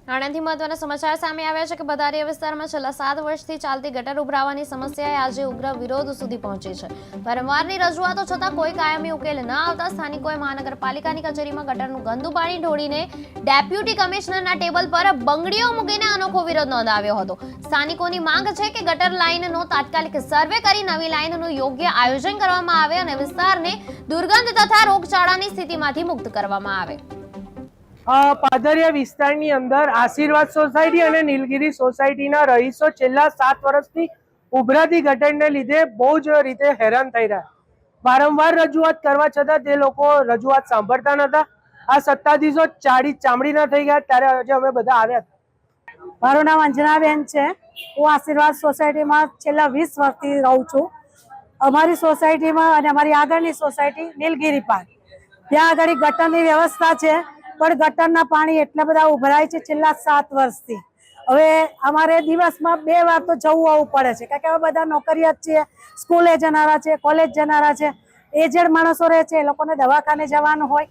આણંદથી મહત્વના સમાચાર સામે આવ્યા છે કે બધારીયા વિસ્તારમાં છેલ્લા 7 વર્ષથી ચાલતી ગટર ઉભરાવાની સમસ્યાએ આજે ઉગ્ર વિરોધ સુધી પહોંચી છે। વારંવારની રજૂઆતો છતાં કોઈ કાયમી ઉકેલ ન આવતા સ્થાનિકોએ મહાનગરપાલિકાની કચેરીમાં ગટરનું ગંદુ પાણી ઢોળીને ડેપ્યુટી કમિશનરના ટેબલ પર બંગડીઓ મૂકીને અનોખો વિરોધ નોંધાવ્યો હતો। સ્થાનિકોની માંગ છે કે ગટર લાઇનનો તાત્કાલિક સર્વે કરી નવી લાઇનનું યોગ્ય આયોજન કરવામાં આવે અને વિસ્તારને દુર્ગંધ તથા રોગચાળાની સ્થિતિમાંથી મુક્ત કરવામાં આવે। પાદરિયા વિસ્તારની અંદર આશીર્વાદ સોસાયટી અને નીલગિરી સોસાયટીના રહીશો છેલ્લા 7 વર્ષથી ઉભરાતી ગટરને લીધે બહુ જ રીતે હેરાન થઈ રહ્યા। વારંવાર રજૂઆત કરવા છતાં તે લોકો રજૂઆત સાંભળતા નહોતા। આ સત્તાધીશો ચામડીના થઈ ગયા ત્યારે આજે અમે બધા આવ્યા। મારું નામ અંજનાબેન છે। હું આશીર્વાદ સોસાયટીમાં છેલ્લા 20 વર્ષથી રહું છું। અમારી સોસાયટીમાં અને અમારી આગળની સોસાયટી નીલગિરી પાર્ક, ત્યાં આગળ ગટરની વ્યવસ્થા છે, પણ ગટરના પાણી એટલા બધા ઉભરાય છે છેલ્લા 7 વર્ષથી। હવે અમારે દિવસમાં 2 વાર તો જવું આવવું પડે છે, કારણ કે હવે બધા નોકરિયાત છીએ, સ્કૂલે જનારા છે, કોલેજ જનારા છે, એજેડ માણસો રહે છે, એ લોકોને દવાખાને જવાનું હોય,